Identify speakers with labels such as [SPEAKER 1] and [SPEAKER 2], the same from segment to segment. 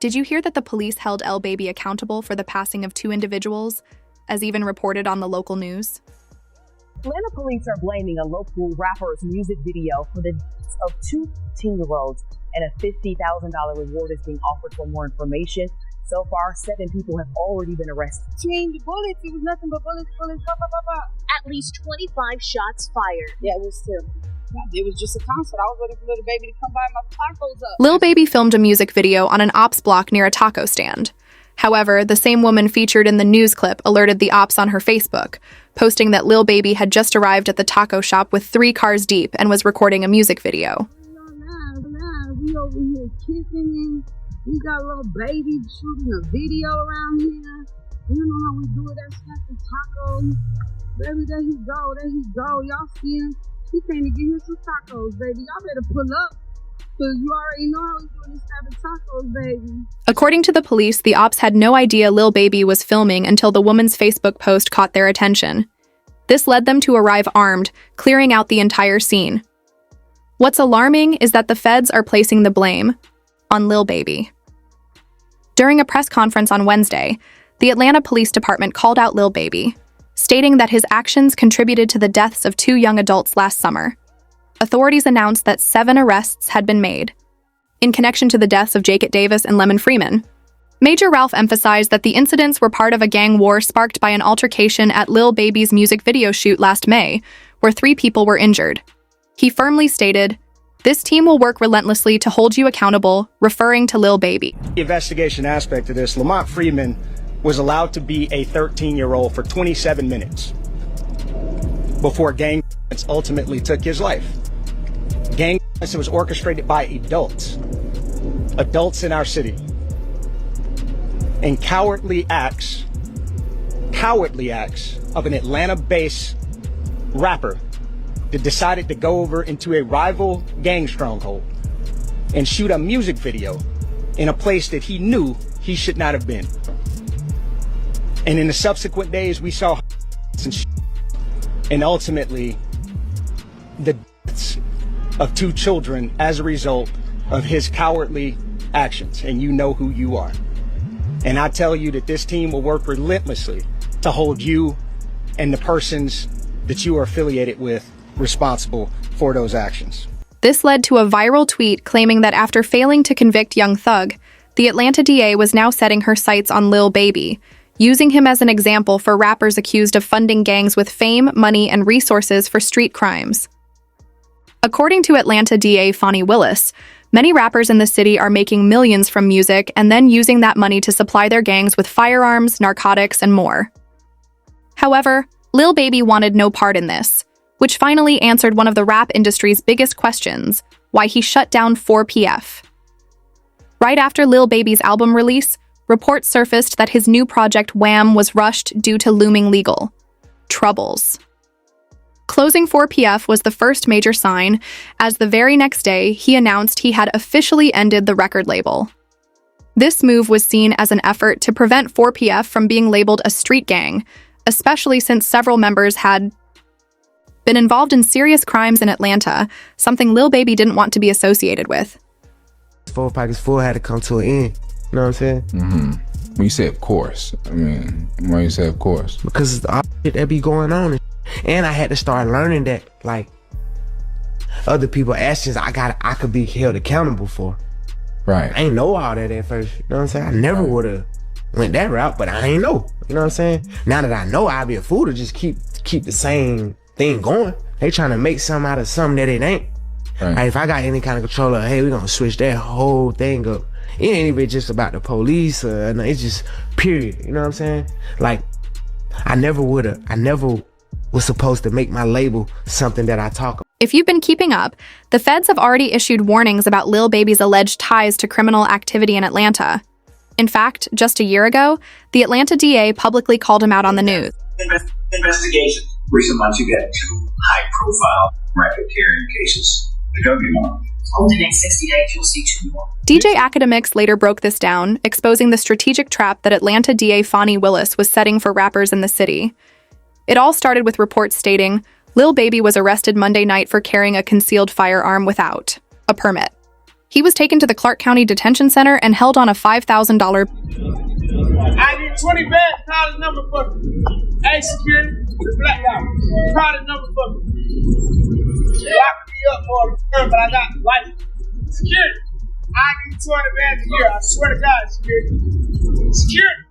[SPEAKER 1] Did you hear that the police held LilBaby accountable for the passing of 2 individuals, as even reported on the local news?
[SPEAKER 2] Atlanta police are blaming a local rapper's music video for the deaths of 2 teen-year-olds, and a $50,000 reward is being offered for more information. So far, 7 people have already been arrested.
[SPEAKER 3] Between the bullets, it was nothing but bullets, pop, pop, pop, pop.
[SPEAKER 4] At least 25 shots fired.
[SPEAKER 3] Yeah, it was terrible. It was just a concert. I was waiting for LilBaby to come by my tacos up.
[SPEAKER 1] LilBaby filmed a music video on an ops block near a taco stand. However, the same woman featured in the news clip alerted the ops on her Facebook, posting that LilBaby had just arrived at the taco shop with 3 cars deep and was recording a music video.
[SPEAKER 3] We over here kissing him. We got a little baby shooting a video around here. You know how we do it at Snappy Taco. Baby, there he go, there he go. Y'all see him? He came to get him some tacos, baby. Y'all better pull up, because you already know how he's doing these Snappy Tacos, baby.
[SPEAKER 1] According to the police, the ops had no idea LilBaby was filming until the woman's Facebook post caught their attention. This led them to arrive armed, clearing out the entire scene. What's alarming is that the feds are placing the blame on LilBaby. During a press conference on Wednesday, the Atlanta Police Department called out LilBaby, stating that his actions contributed to the deaths of 2 young adults last summer. Authorities announced that 7 arrests had been made in connection to the deaths of Jacob Davis and Lemon Freeman. Major Ralph emphasized that the incidents were part of a gang war sparked by an altercation at LilBaby's music video shoot last May, where 3 people were injured. He firmly stated, "This team will work relentlessly to hold you accountable," referring to LilBaby.
[SPEAKER 5] The investigation aspect of this, Lamont Freeman was allowed to be a 13-year-old for 27 minutes before gang violence ultimately took his life. Gang violence was orchestrated by adults in our city. And cowardly acts of an Atlanta-based rapper that decided to go over into a rival gang stronghold and shoot a music video in a place that he knew he should not have been. And in the subsequent days, we saw and ultimately the deaths of 2 children as a result of his cowardly actions. And you know who you are. And I tell you that this team will work relentlessly to hold you and the persons that you are affiliated with responsible for those actions.
[SPEAKER 1] This led to a viral tweet claiming that after failing to convict young Thug, the Atlanta DA was now setting her sights on LilBaby, using him as an example for rappers accused of funding gangs with fame, money, and resources for street crimes. According to Atlanta DA Fani Willis, many rappers in the city are making millions from music and then using that money to supply their gangs with firearms, narcotics, and more. However, LilBaby wanted no part in this, which finally answered one of the rap industry's biggest questions, why he shut down 4PF. Right after LilBaby's album release, reports surfaced that his new project Wham was rushed due to looming legal troubles. Closing 4PF was the first major sign, as the very next day he announced he had officially ended the record label. This move was seen as an effort to prevent 4PF from being labeled a street gang, especially since several members had been involved in serious crimes in Atlanta, something LilBaby didn't want to be associated with.
[SPEAKER 6] 4 Pockets 4 had to come to an end. You know what I'm saying?
[SPEAKER 7] Mm-hmm. When you say of course, I mean, why you say of course?
[SPEAKER 6] Because it's all shit that be going on. And I had to start learning that, like, other people's actions I could be held accountable for.
[SPEAKER 7] Right.
[SPEAKER 6] I ain't know all that at first. You know what I'm saying? I never would have went that route, but I ain't know. You know what I'm saying? Now that I know, I'd be a fool to just keep the same thing going. They trying to make something out of something that it ain't.
[SPEAKER 7] Right.
[SPEAKER 6] Like, if I got any kind of control of, hey, we're gonna switch that whole thing up. It ain't even just about the police. It's just period. You know what I'm saying? Like, I never was supposed to make my label something that I talk about.
[SPEAKER 1] If you've been keeping up, the feds have already issued warnings about LilBaby's alleged ties to criminal activity in Atlanta. In fact, just a year ago, the Atlanta DA publicly called him out on the news.
[SPEAKER 8] Investigation. Recent months, you get 2 high-profile racketeering cases. There could be more.
[SPEAKER 4] Over the next 60 days, you'll see 2 more.
[SPEAKER 1] DJ Academics later broke this down, exposing the strategic trap that Atlanta DA Fani Willis was setting for rappers in the city. It all started with reports stating LilBaby was arrested Monday night for carrying a concealed firearm without a permit. He was taken to the Clark County Detention Center and held on a $5,000.
[SPEAKER 9] I need 20 bands, call the number for me. Hey, security, the black guy, call the number for me. Lock me up for a return, but I got life. Security, I need 200 bands a year. I swear to God, security. Security,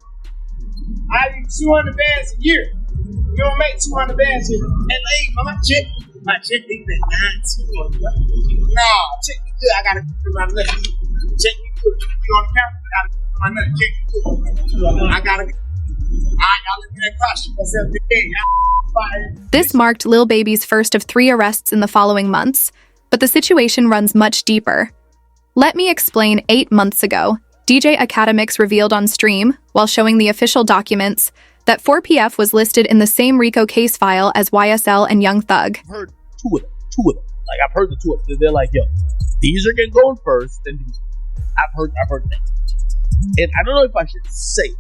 [SPEAKER 9] I need 200 bands a year. You don't make 200 bands here. Hey, lady, my check is at 9 2. Nah, check me good. I gotta do my nut. Check me good. You on the camera? I gotta do my nut. Check me good. I gotta. Alright, y'all look at that costume. Myself again.
[SPEAKER 1] This marked LilBaby's first of 3 arrests in the following months, but the situation runs much deeper. Let me explain. 8 months ago, DJ Academics revealed on stream, while showing the official documents, that 4PF was listed in the same RICO case file as YSL and Young Thug.
[SPEAKER 10] I've heard two of them. Like, I've heard the two of them. They're like, yo, these are gonna go in first, then these. I've heard them. And I don't know if I should say it.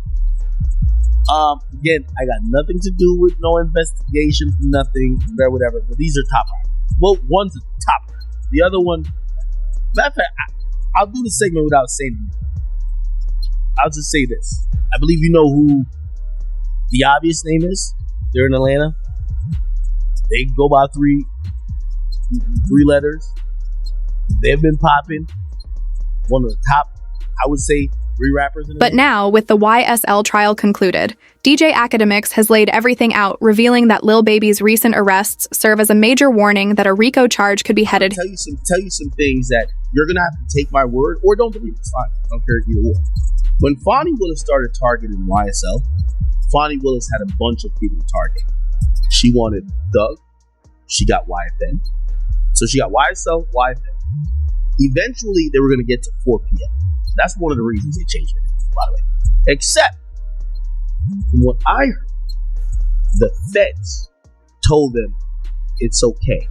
[SPEAKER 10] Again, I got nothing to do with no investigation, nothing, whatever. But these are top rounds. Well, one's a top round. The other one, matter of fact, I'll do the segment without saying anything. I'll just say this. I believe you know who the obvious name is. They're in Atlanta. They go by three letters. They've been popping. One of the top, I would say, 3 rappers in
[SPEAKER 1] But now, with the YSL trial concluded, DJ Academics has laid everything out, revealing that LilBaby's recent arrests serve as a major warning that a RICO charge could be headed.
[SPEAKER 10] Tell you some things that you're gonna have to take my word or don't believe. It's fine. I don't care either way. When Fonnie Willis started targeting YSL, Fonnie Willis had a bunch of people to target. She wanted Thug. She got YFN. So she got YSL, YFN. Eventually, they were going to get to 4PF. That's one of the reasons they changed it, by the way. Except, from what I heard, the feds told them, it's okay.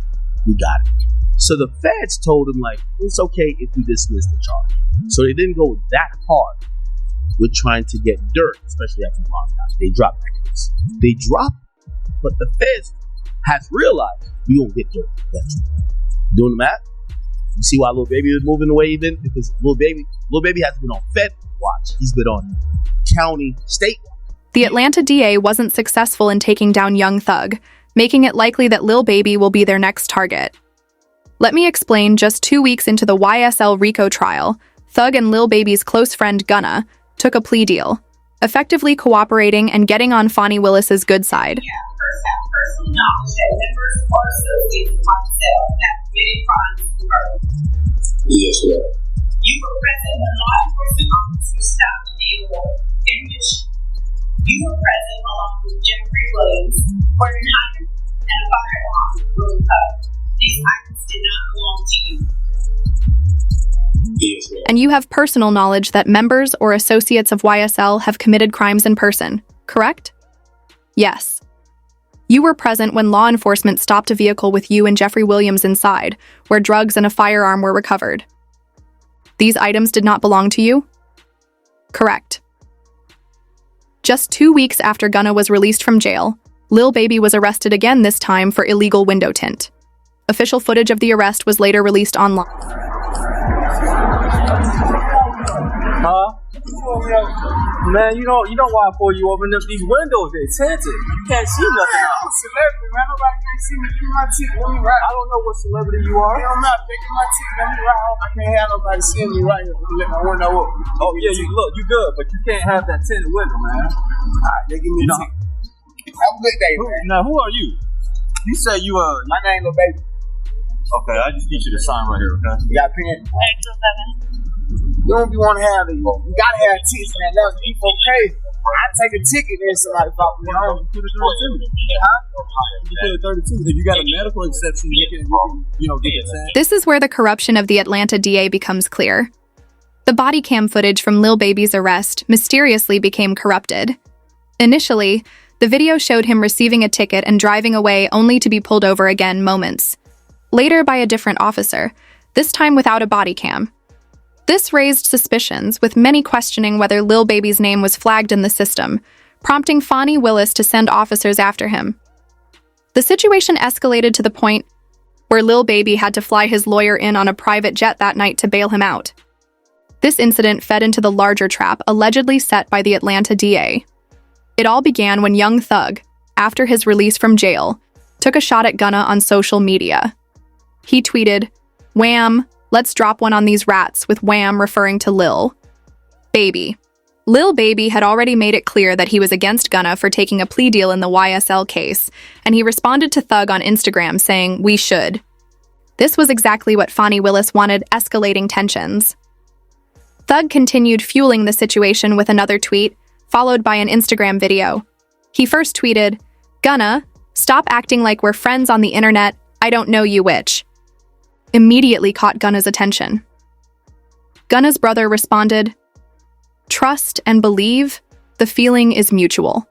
[SPEAKER 10] We got it. So the feds told them, like, it's okay if you dismiss the charge. So they didn't go that hard with trying to get dirt, especially after the Ron died. They dropped that case. They dropped it, but the feds has realized we won't get dirt. That's doing the math. You see why LilBaby is moving away even? Because LilBaby hasn't been on Fed watch. He's been on county, state watch.
[SPEAKER 1] The Atlanta DA wasn't successful in taking down Young Thug, making it likely that LilBaby will be their next target. Let me explain. Just 2 weeks into the YSL RICO trial, Thug and LilBaby's close friend Gunna took a plea deal, effectively cooperating and getting on Fonnie Willis's good side.
[SPEAKER 11] Personal knowledge that members or associates of YSL have committed crimes of murder.
[SPEAKER 8] Yes, sir.
[SPEAKER 11] You were present when law enforcement officers stopped Daniel in which you were present along with Jeffrey Williams, Gordon Hyman, and a firearm Willie Hug. These items did not belong to you.
[SPEAKER 8] Yes, sir.
[SPEAKER 1] And you have personal knowledge that members or associates of YSL have committed crimes in person, correct? Yes. You were present when law enforcement stopped a vehicle with you and Jeffrey Williams inside, where drugs and a firearm were recovered. These items did not belong to you? Correct. Just 2 weeks after Gunna was released from jail, LilBaby was arrested again, this time for illegal window tint. Official footage of the arrest was later released online.
[SPEAKER 12] Huh? Man, you know why before you open up these windows, they tinted. You can't see nothing.
[SPEAKER 9] I'm a celebrity, man. Nobody can see me through my teeth. Let me ride.
[SPEAKER 12] I don't know what celebrity you are.
[SPEAKER 9] I'm not picking my teeth. Let me ride. I can't have nobody seeing me right here. Let my window up.
[SPEAKER 12] Oh yeah, you good, but you can't have that tinted window, man.
[SPEAKER 9] Alright, they give me a tip. Have a good day, man.
[SPEAKER 12] Now who are you? You say you
[SPEAKER 9] my name LilBaby.
[SPEAKER 12] Okay, I just need you to sign right here, okay?
[SPEAKER 9] You got a pen? You don't be want to have it. You gotta have tickets, man. That's okay. I take a ticket and somebody fuck me on.
[SPEAKER 12] Put it 32. You put it 32. If you got a medical exception, you can get that.
[SPEAKER 1] This is where the corruption of the Atlanta DA becomes clear. The body cam footage from LilBaby's arrest mysteriously became corrupted. Initially, the video showed him receiving a ticket and driving away only to be pulled over again moments later by a different officer, this time without a body cam. This raised suspicions, with many questioning whether LilBaby's name was flagged in the system, prompting Fonnie Willis to send officers after him. The situation escalated to the point where LilBaby had to fly his lawyer in on a private jet that night to bail him out. This incident fed into the larger trap allegedly set by the Atlanta DA. It all began when young Thug, after his release from jail, took a shot at Gunna on social media. He tweeted, "Wham, let's drop one on these rats," with Wham referring to LilBaby. LilBaby had already made it clear that he was against Gunna for taking a plea deal in the YSL case, and he responded to Thug on Instagram saying, "We should." This was exactly what Fonnie Willis wanted, escalating tensions. Thug continued fueling the situation with another tweet, followed by an Instagram video. He first tweeted, "Gunna, stop acting like we're friends on the internet, I don't know you which." Immediately caught Gunna's attention. Gunna's brother responded, "Trust and believe, the feeling is mutual."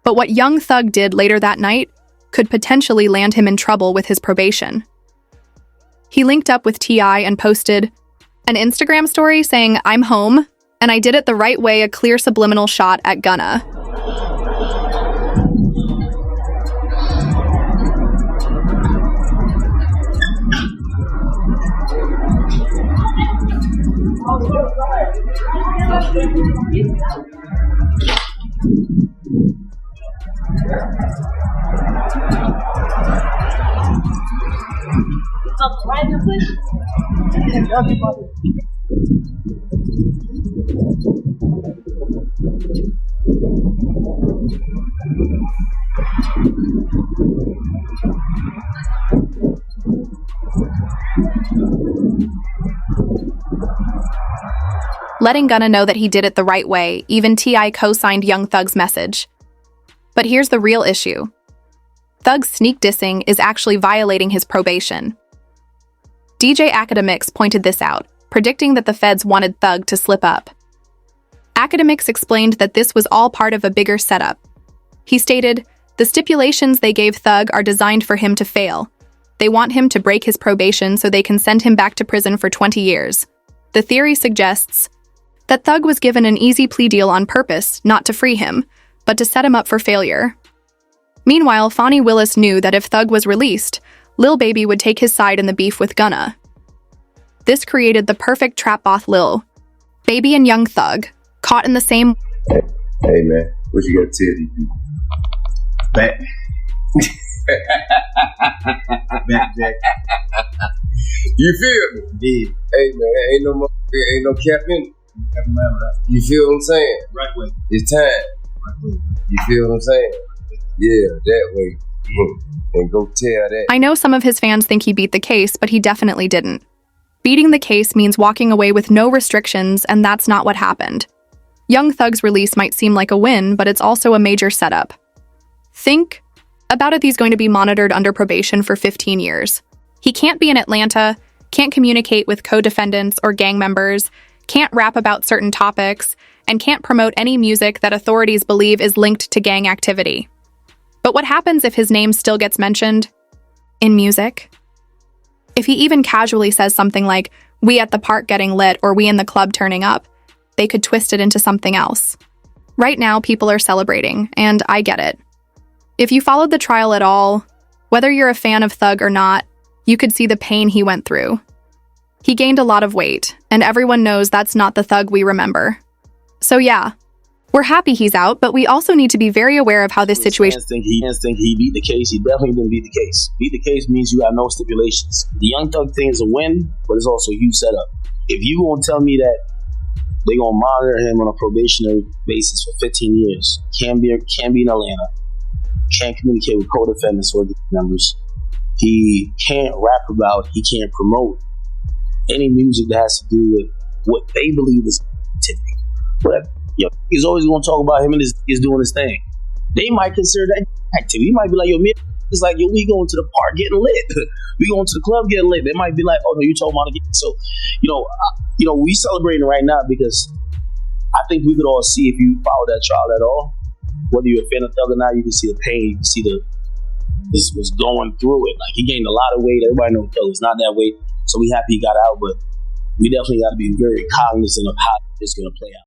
[SPEAKER 1] But what young Thug did later that night could potentially land him in trouble with his probation. He linked up with T.I. and posted an Instagram story saying, "I'm home, and I did it the right way," a clear subliminal shot at Gunna. Letting Gunna know that he did it the right way, even T.I. co-signed Young Thug's message. But here's the real issue. Thug's sneak dissing is actually violating his probation. DJ Academics pointed this out, predicting that the feds wanted Thug to slip up. Academics explained that this was all part of a bigger setup. He stated, "The stipulations they gave Thug are designed for him to fail. They want him to break his probation so they can send him back to prison for 20 years. The theory suggests that Thug was given an easy plea deal on purpose, not to free him, but to set him up for failure." Meanwhile, Fonnie Willis knew that if Thug was released, LilBaby would take his side in the beef with Gunna. This created the perfect trap off LilBaby and young Thug, caught in the same...
[SPEAKER 13] Hey man, what you gotta tell these people? Back. Back, Jack. You feel me? Indeed. Hey man, ain't no cap in it. You feel what I'm saying? Right way. It's time. Right way. You feel what I'm saying? Yeah, that way. And go tell that.
[SPEAKER 1] I know some of his fans think he beat the case, but he definitely didn't. Beating the case means walking away with no restrictions, and that's not what happened. Young Thug's release might seem like a win, but it's also a major setup. Think about it, he's going to be monitored under probation for 15 years. He can't be in Atlanta, can't communicate with co-defendants or gang members, can't rap about certain topics, and can't promote any music that authorities believe is linked to gang activity. But what happens if his name still gets mentioned in music? If he even casually says something like, "We at the park getting lit," or "We in the club turning up," they could twist it into something else. Right now, people are celebrating, and I get it. If you followed the trial at all, whether you're a fan of Thug or not, you could see the pain he went through. He gained a lot of weight, and everyone knows that's not the Thug we remember. So yeah, we're happy he's out, but we also need to be very aware of how this situation...
[SPEAKER 14] Think he beat the case. He definitely didn't beat the case. Beat the case means you have no stipulations. The Young Thug thing is a win, but it's also a huge setup. If you gonna tell me that they're gonna monitor him on a probationary basis for 15 years, can't be in Atlanta, can't communicate with co-defendants or members, he can't rap about, he can't promote any music that has to do with what they believe is activity. But he's always gonna talk about him and is doing his thing. They might consider that activity. He might be like, "Yo, man, it's like, yo, we going to the park getting lit. We going to the club getting lit." They might be like, "Oh no, you talking about it." So, we celebrating right now because I think we could all see, if you follow that trial at all, whether you're a fan of Thug or not, you can see the pain, you can see this was going through it. Like, he gained a lot of weight. Everybody knows Thug is not that weight, so we happy he got out, but we definitely got to be very cognizant of how it's going to play out.